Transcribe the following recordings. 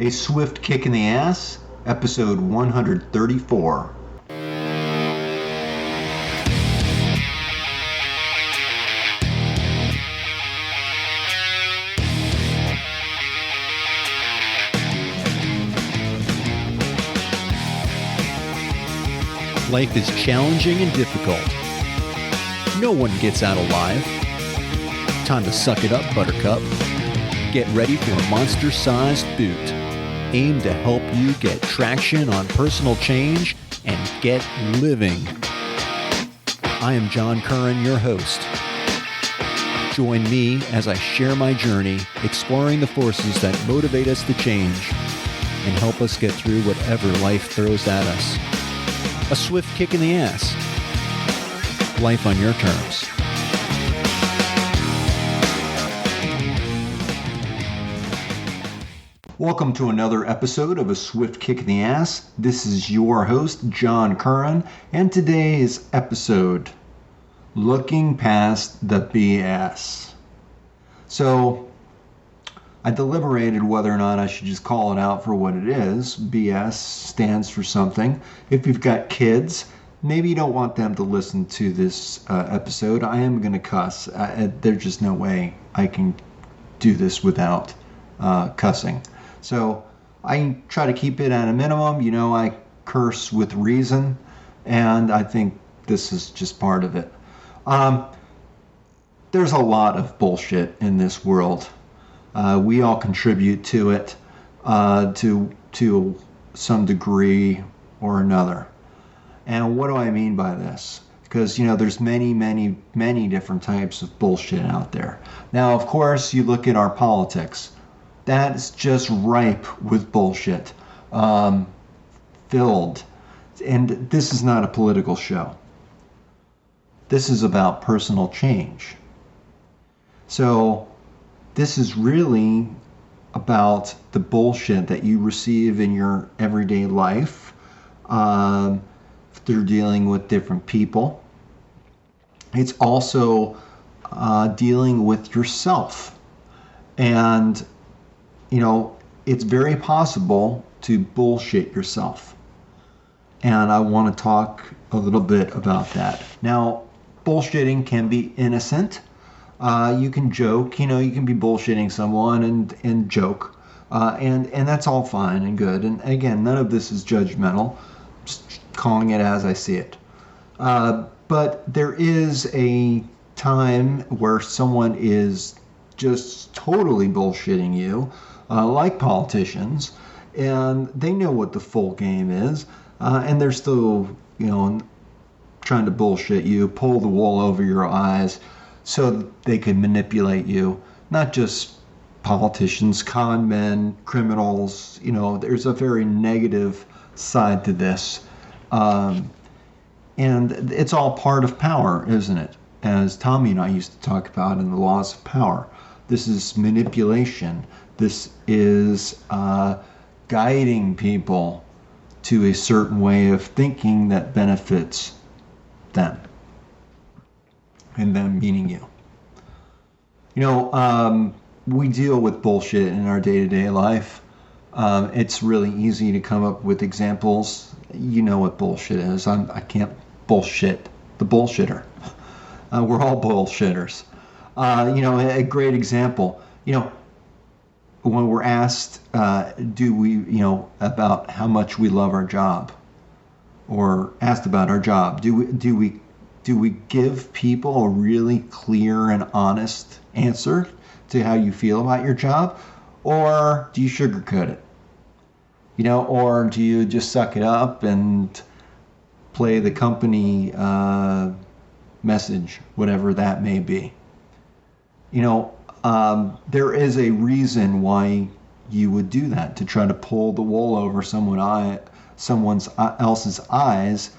A Swift Kick in the Ass, episode 134. Life is challenging and difficult. No one gets out alive. Time to suck it up, Buttercup. Get ready for a monster-sized boot, aimed to help you get traction on personal change and get living. I am John Curran, your host. Join me as I share my journey, exploring the forces that motivate us to change and help us get through whatever life throws at us. A swift kick in the ass. Life on your terms. Welcome to another episode of A Swift Kick in the Ass. This is your host, John Curran, and today's episode, Looking Past the BS. So, I deliberated whether or not I should just call it out for what it is. BS stands for something. If you've got kids, maybe you don't want them to listen to this episode. I am going to cuss. There's just no way I can do this without cussing. So I try to keep it at a minimum. You know, I curse with reason, and I think this is just part of it. There's a lot of bullshit in this world. We all contribute to it to some degree or another. And what do I mean by this? Because, you know, there's many different types of bullshit out there. Now, of course, you look at our politics. That's just ripe with bullshit. Filled. And this is not a political show. This is about personal change. So, this is really about the bullshit that you receive in your everyday life through dealing with different people. It's also dealing with yourself. And, you know, it's very possible to bullshit yourself. And I want to talk a little bit about that. Now, bullshitting can be innocent. You can joke, you know, you can be bullshitting someone and joke, and that's all fine and good. And again, none of this is judgmental, just calling it as I see it. But there is a time where someone is just totally bullshitting you, like politicians, and they know what the full game is, and they're still, you know, trying to bullshit you, pull the wool over your eyes, so that they can manipulate you. Not just politicians, con men, criminals. You know, there's a very negative side to this. And it's all part of power, isn't it? As Tommy and I used to talk about in the laws of power. This is manipulation. This is guiding people to a certain way of thinking that benefits them. And them meaning you. You know, we deal with bullshit in our day-to-day life. It's really easy to come up with examples. You know what bullshit is. I can't bullshit the bullshitter. We're all bullshitters. You know, a great example. You know, when we're asked, do we, you know, about how much we love our job, or asked about our job, do we give people a really clear and honest answer to how you feel about your job? Or do you sugarcoat it? You know, or do you just suck it up and play the company message, whatever that may be? You know, there is a reason why you would do that, to try to pull the wool over someone else's eyes,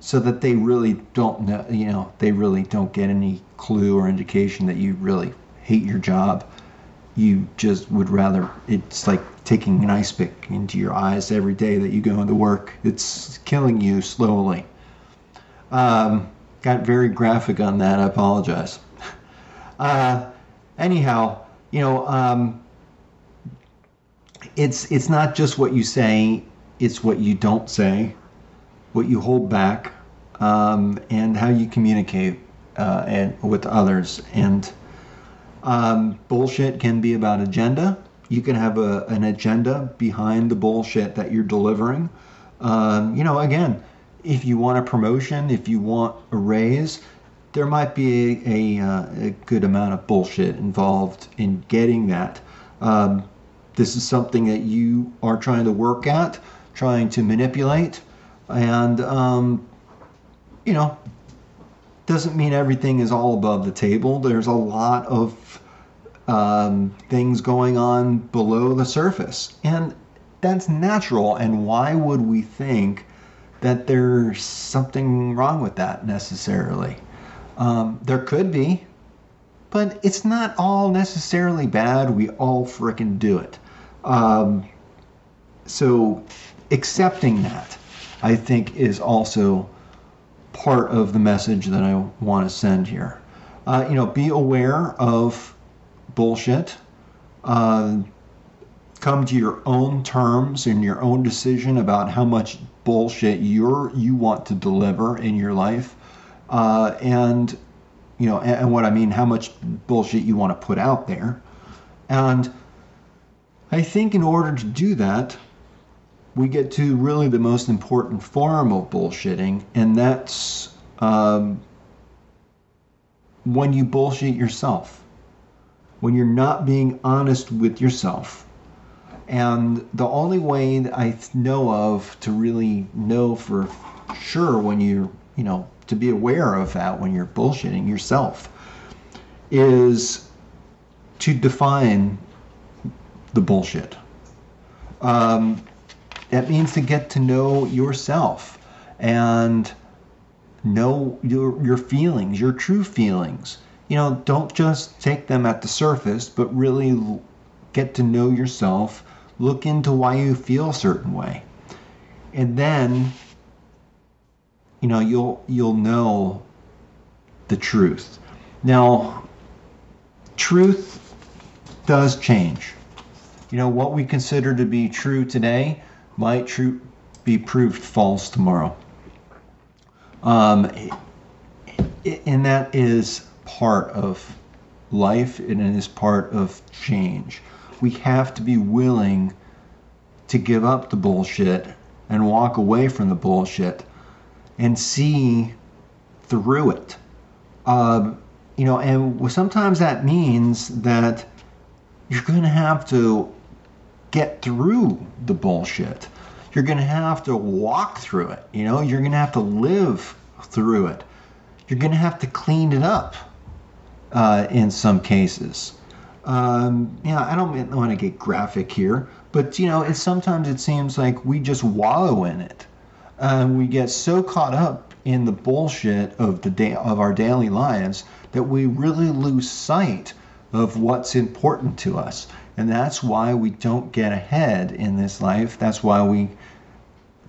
so that they really don't know, you know, they really don't get any clue or indication that you really hate your job. You just would rather, it's like taking an ice pick into your eyes every day that you go into work. It's killing you slowly. Got very graphic on that, I apologize. Anyhow, you know, it's not just what you say, it's what you don't say, what you hold back, and how you communicate and with others. And bullshit can be about agenda. You can have an agenda behind the bullshit that you're delivering. Again, if you want a promotion, if you want a raise, there might be a good amount of bullshit involved in getting that. This is something that you are trying to work at, trying to manipulate, and doesn't mean everything is all above the table. There's a lot of things going on below the surface, and that's natural. And why would we think that there's something wrong with that necessarily? There could be, but it's not all necessarily bad. We all frickin' do it. So accepting that, I think, is also part of the message that I want to send here. Be aware of bullshit. Come to your own terms and your own decision about how much bullshit you want to deliver in your life, and what I mean, how much bullshit you want to put out there. And I think in order to do that, we get to really the most important form of bullshitting, and that's when you bullshit yourself, when you're not being honest with yourself. And the only way that I know of to really know for sure when you're, to be aware of that when you're bullshitting yourself is to define the bullshit. That means to get to know yourself and know your feelings, your true feelings. Don't just take them at the surface, but really get to know yourself. Look into why you feel a certain way. And then, you'll know the truth. Now, truth does change. What we consider to be true today might be proved false tomorrow. And that is part of life, and it is part of change. We have to be willing to give up the bullshit and walk away from the bullshit and see through it. And sometimes that means that you're going to have to get through the bullshit. You're going to have to walk through it. You're going to have to live through it. You're going to have to clean it up in some cases. I don't want to get graphic here, but sometimes it seems like we just wallow in it. We get so caught up in the bullshit of our daily lives that we really lose sight of what's important to us. And that's why we don't get ahead in this life. That's why we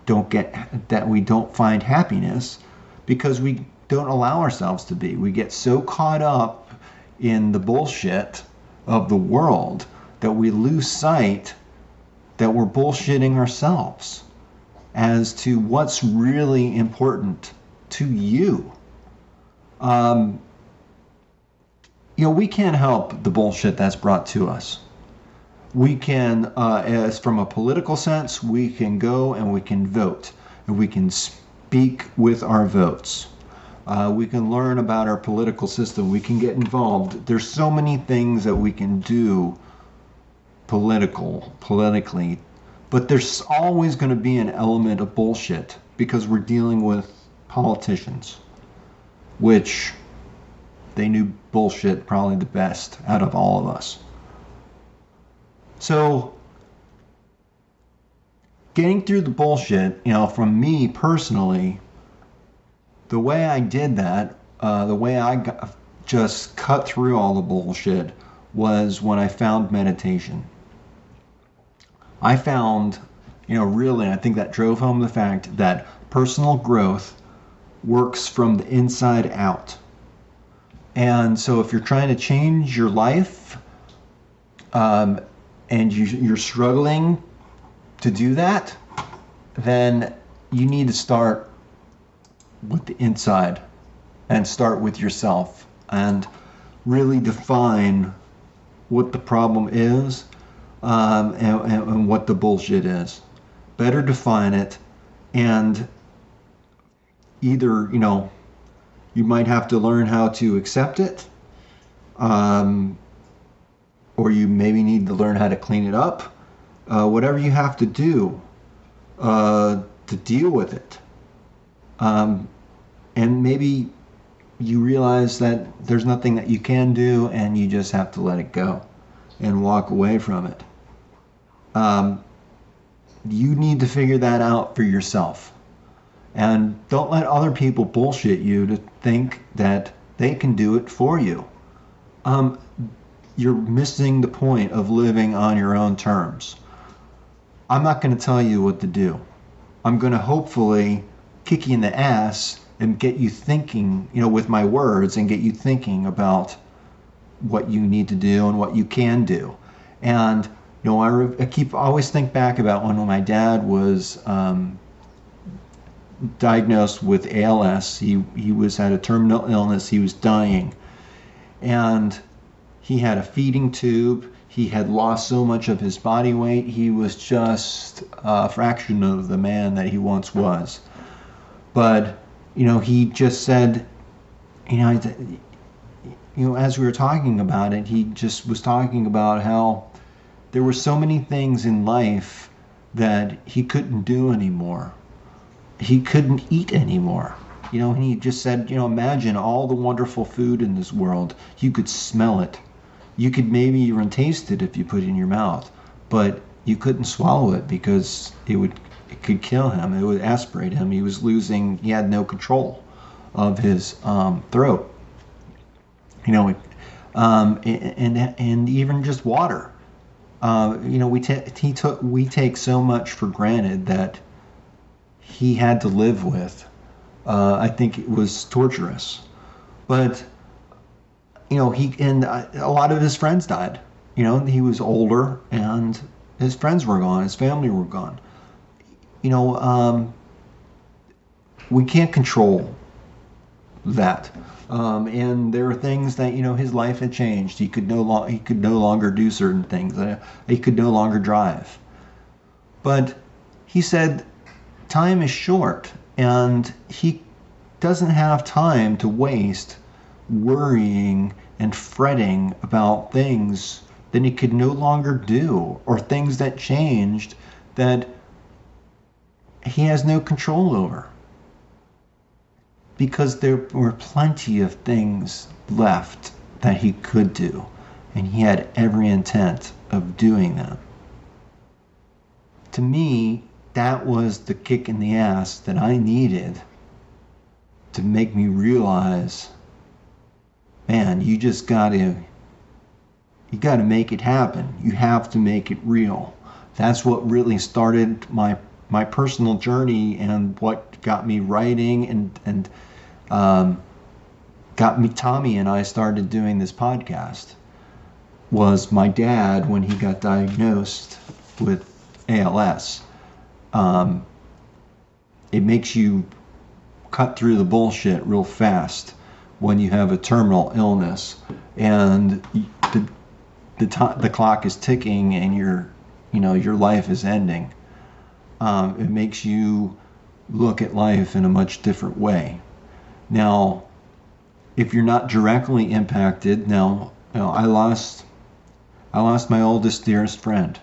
don't find happiness, because we don't allow ourselves to be. We get so caught up in the bullshit of the world that we lose sight that we're bullshitting ourselves as to what's really important to you. We can't help the bullshit that's brought to us. We can, as from a political sense, we can go and we can vote, and we can speak with our votes. We can learn about our political system. We can get involved. There's so many things that we can do politically, but there's always going to be an element of bullshit because we're dealing with politicians, which they knew bullshit probably the best out of all of us. So getting through the bullshit, from me personally, the way I did that, the way I just cut through all the bullshit was when I found meditation. I found, really, I think that drove home the fact that personal growth works from the inside out. And so if you're trying to change your life, and and you're struggling to do that, then you need to start with the inside and start with yourself and really define what the problem is, and what the bullshit is. Better define it, and either, you might have to learn how to accept it, or you maybe need to learn how to clean it up. Whatever you have to do to deal with it. And maybe you realize that there's nothing that you can do, and you just have to let it go and walk away from it. You need to figure that out for yourself. And don't let other people bullshit you to think that they can do it for you. You're missing the point of living on your own terms. I'm not going to tell you what to do. I'm going to hopefully kick you in the ass and get you thinking, with my words, and get you thinking about what you need to do and what you can do. And, I always think back about when my dad was diagnosed with ALS. He had a terminal illness. He was dying. And he had a feeding tube. He had lost so much of his body weight. He was just a fraction of the man that he once was. But, he just said, as we were talking about it, he just was talking about how there were so many things in life that he couldn't do anymore. He couldn't eat anymore. And he just said, imagine all the wonderful food in this world. You could smell it. You could maybe even taste it if you put it in your mouth, but you couldn't swallow it because it could kill him. It would aspirate him. He had no control of his throat. And even just water. We take so much for granted that he had to live with. I think it was torturous. But, a lot of his friends died. He was older, and his friends were gone. His family were gone. We can't control that. And there are things that, his life had changed. He could no longer do certain things. He could no longer drive. But he said time is short, and he doesn't have time to waste worrying and fretting about things that he could no longer do, or things that changed that he has no control over. Because there were plenty of things left that he could do, and he had every intent of doing them. To me, that was the kick in the ass that I needed to make me realize, man, you gotta make it happen. You have to make it real. That's what really started my personal journey, and what got me writing, and got me, Tommy and I started doing this podcast, was my dad when he got diagnosed with ALS. It makes you cut through the bullshit real fast when you have a terminal illness, and the clock is ticking, and your life is ending. It makes you look at life in a much different way. Now, if you're not directly impacted, I lost my oldest, dearest friend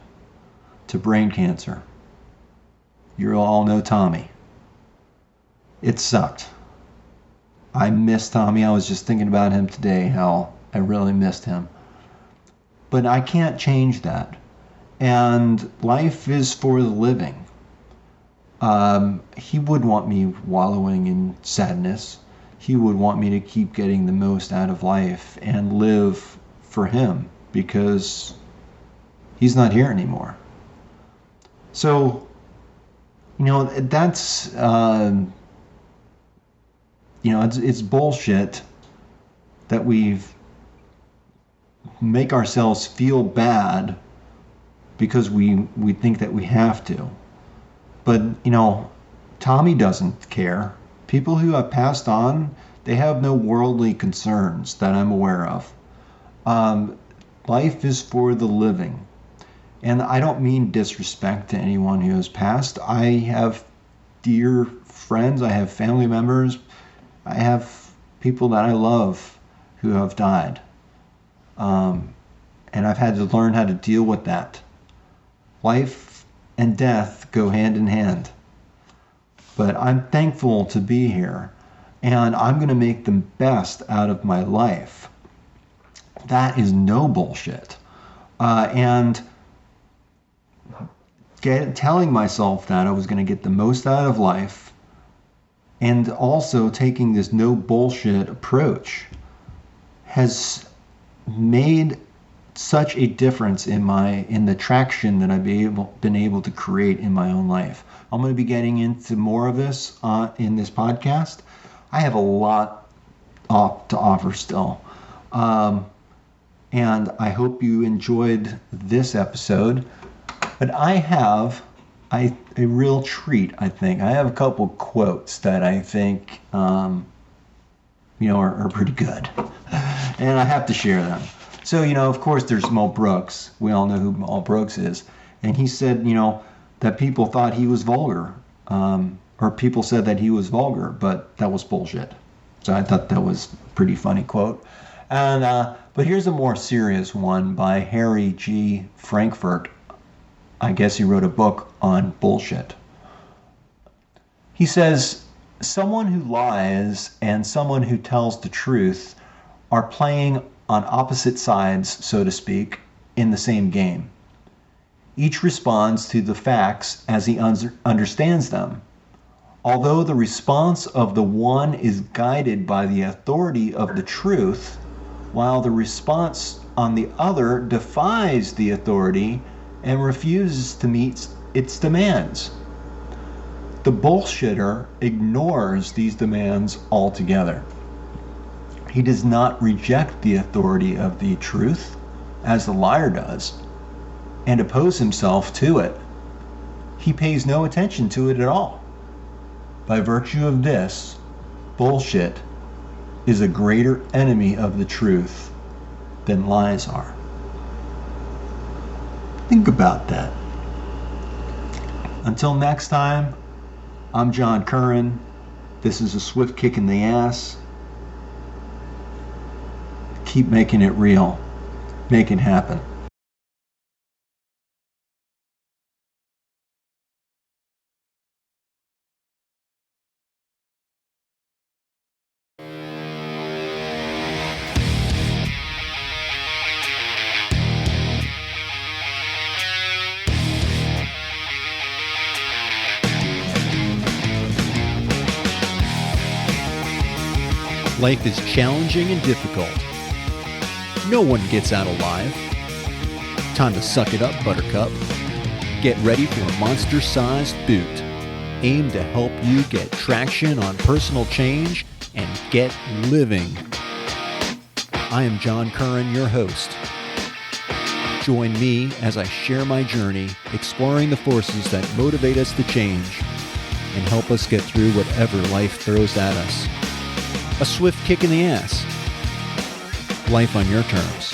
to brain cancer. You all know Tommy. It sucked. I miss Tommy. I was just thinking about him today, how I really missed him. But I can't change that. And life is for the living. He would want me wallowing in sadness. He would want me to keep getting the most out of life and live for him, because he's not here anymore. So, that's, it's bullshit that we make ourselves feel bad because we think that we have to. But, Tommy doesn't care. People who have passed on, they have no worldly concerns that I'm aware of. Life is for the living. And I don't mean disrespect to anyone who has passed. I have dear friends, I have family members, I have people that I love who have died. And I've had to learn how to deal with that. Life and death go hand in hand. But I'm thankful to be here, and I'm going to make the best out of my life. That is no bullshit. And telling myself that I was going to get the most out of life, and also taking this no bullshit approach, has made such a difference in the traction that I've been able to create in my own life. I'm going to be getting into more of this in this podcast. I have a lot to offer still. And I hope you enjoyed this episode. But I have a real treat, I think. I have a couple quotes that I think are pretty good. And I have to share them. So, of course, there's Mel Brooks. We all know who Mel Brooks is. And he said, that people thought he was vulgar. Or people said that he was vulgar, but that was bullshit. So I thought that was a pretty funny quote. And but here's a more serious one by Harry G. Frankfurt. I guess he wrote a book on bullshit. He says, someone who lies and someone who tells the truth are playing on opposite sides, so to speak, in the same game. Each responds to the facts as he understands them. Although the response of the one is guided by the authority of the truth, while the response on the other defies the authority and refuses to meet its demands. The bullshitter ignores these demands altogether. He does not reject the authority of the truth, as the liar does, and oppose himself to it. He pays no attention to it at all. By virtue of this, bullshit is a greater enemy of the truth than lies are. Think about that. Until next time, I'm John Curran. This is a swift kick in the ass. Keep making it real. Make it happen. Life is challenging and difficult. No one gets out alive. Time to suck it up, Buttercup. Get ready for a monster-sized boot, aimed to help you get traction on personal change and get living. I am John Curran, your host. Join me as I share my journey, exploring the forces that motivate us to change and help us get through whatever life throws at us. A swift kick in the ass. Life on your terms.